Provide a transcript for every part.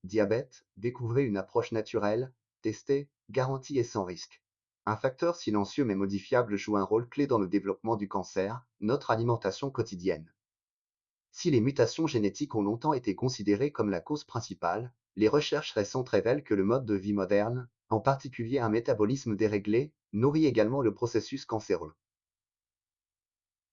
diabète, découvrez une approche naturelle, testée, garantie et sans risque. Un facteur silencieux mais modifiable joue un rôle clé dans le développement du cancer, notre alimentation quotidienne. Si les mutations génétiques ont longtemps été considérées comme la cause principale, les recherches récentes révèlent que le mode de vie moderne, en particulier un métabolisme déréglé, nourrit également le processus cancéreux.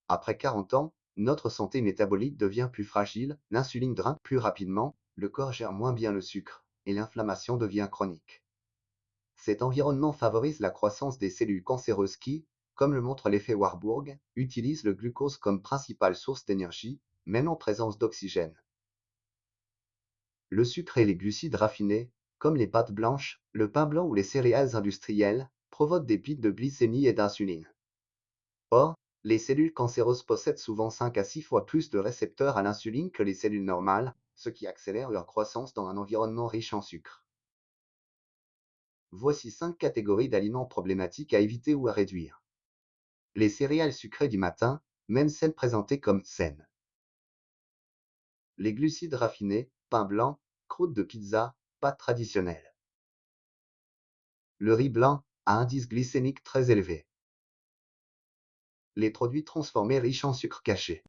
Après 40 ans, notre santé métabolique devient plus fragile, l'insuline draine plus rapidement, le corps gère moins bien le sucre, et l'inflammation devient chronique. Cet environnement favorise la croissance des cellules cancéreuses qui, comme le montre l'effet Warburg, utilisent le glucose comme principale source d'énergie, même en présence d'oxygène. Le sucre et les glucides raffinés, comme les pâtes blanches, le pain blanc ou les céréales industrielles, provoquent des pics de glycémie et d'insuline. Or, les cellules cancéreuses possèdent souvent 5 à 6 fois plus de récepteurs à l'insuline que les cellules normales, ce qui accélère leur croissance dans un environnement riche en sucre. Voici 5 catégories d'aliments problématiques à éviter ou à réduire. Les céréales sucrées du matin, même celles présentées comme saines. Les glucides raffinés, pain blanc, croûte de pizza, pâtes traditionnelles. Le riz blanc, à indice glycémique très élevé. Les produits transformés riches en sucre caché.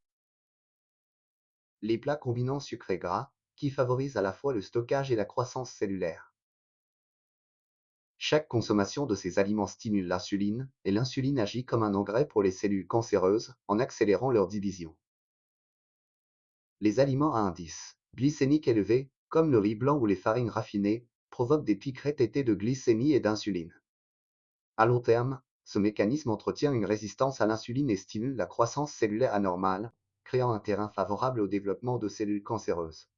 Les plats combinant sucre et gras, qui favorisent à la fois le stockage et la croissance cellulaire. Chaque consommation de ces aliments stimule l'insuline, et l'insuline agit comme un engrais pour les cellules cancéreuses, en accélérant leur division. Les aliments à indice glycémique élevé, comme le riz blanc ou les farines raffinées, provoquent des pics répétés de glycémie et d'insuline. À long terme, ce mécanisme entretient une résistance à l'insuline et stimule la croissance cellulaire anormale, créant un terrain favorable au développement de cellules cancéreuses.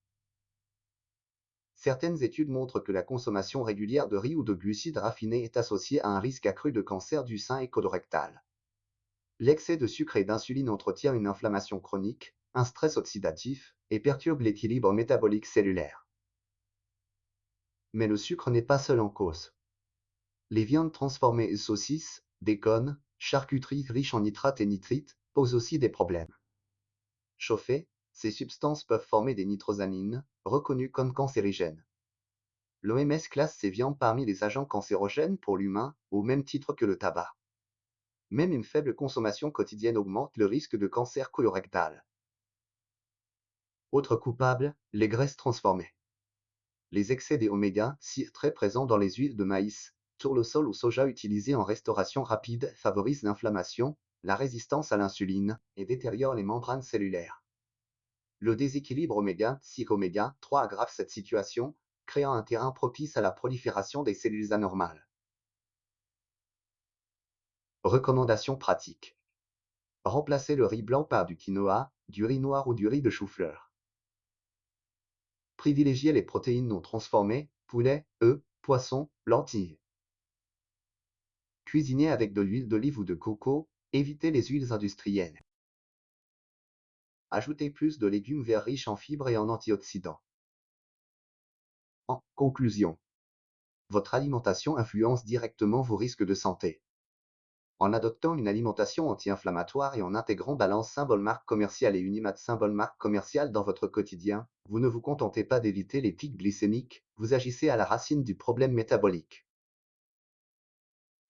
Certaines études montrent que la consommation régulière de riz ou de glucides raffinés est associée à un risque accru de cancer du sein et colorectal. L'excès de sucre et d'insuline entretient une inflammation chronique, un stress oxydatif, et perturbe l'équilibre métabolique cellulaire. Mais le sucre n'est pas seul en cause. Les viandes transformées et saucisses, bacon, charcuterie riche en nitrates et nitrites, posent aussi des problèmes. Chauffées, ces substances peuvent former des nitrosamines, reconnues comme cancérigènes. L'OMS classe ces viandes parmi les agents cancérogènes pour l'humain, au même titre que le tabac. Même une faible consommation quotidienne augmente le risque de cancer colorectal. Autre coupable, les graisses transformées. Les excès des oméga-6 très présents dans les huiles de maïs, tournesol ou soja utilisés en restauration rapide favorisent l'inflammation, la résistance à l'insuline et détériorent les membranes cellulaires. Le déséquilibre oméga-6-oméga-3 aggrave cette situation, créant un terrain propice à la prolifération des cellules anormales. Recommandations pratiques. Remplacez le riz blanc par du quinoa, du riz noir ou du riz de chou-fleur. Privilégiez les protéines non transformées, poulet, œufs, poissons, lentilles. Cuisinez avec de l'huile d'olive ou de coco, évitez les huiles industrielles. Ajoutez plus de légumes verts riches en fibres et en antioxydants. En conclusion, votre alimentation influence directement vos risques de santé. En adoptant une alimentation anti-inflammatoire et en intégrant Balance symbole marque commerciale et Unimat symbole marque commerciale dans votre quotidien, vous ne vous contentez pas d'éviter les pics glycémiques, vous agissez à la racine du problème métabolique.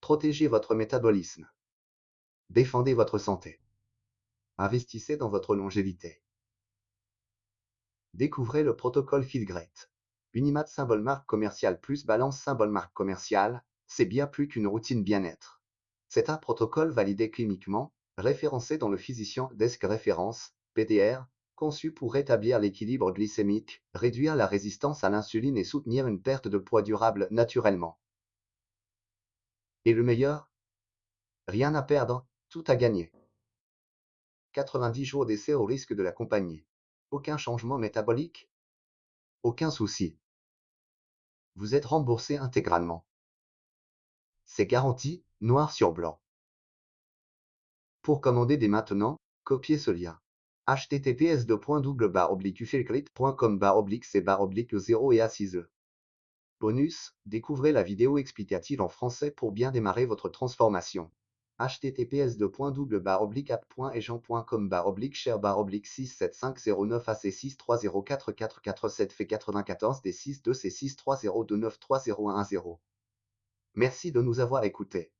Protégez votre métabolisme. Défendez votre santé. Investissez dans votre longévité. Découvrez le protocole Feel-Great. Unimat symbole marque commerciale plus Balance symbole marque commerciale, c'est bien plus qu'une routine bien-être. C'est un protocole validé cliniquement, référencé dans le Physician Desk Référence, PDR, conçu pour rétablir l'équilibre glycémique, réduire la résistance à l'insuline et soutenir une perte de poids durable naturellement. Et le meilleur? Rien à perdre, tout à gagner. 90 jours d'essai au risque de l'accompagner. Aucun changement métabolique? Aucun souci. Vous êtes remboursé intégralement. C'est garanti, noir sur blanc. Pour commander dès maintenant, copiez ce lien. https://ufilgrit.com/c/0 et A6e. Bonus, découvrez la vidéo explicative en français pour bien démarrer votre transformation. https://app.double/app.agent.com/share/67509AC630444447 fait 94 des 62 C630293010. Merci de nous avoir écoutés.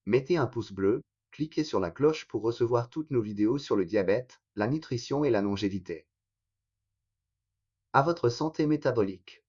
Mettez un pouce bleu, cliquez sur la cloche pour recevoir toutes nos vidéos sur le diabète, la nutrition et la longévité. À votre santé métabolique.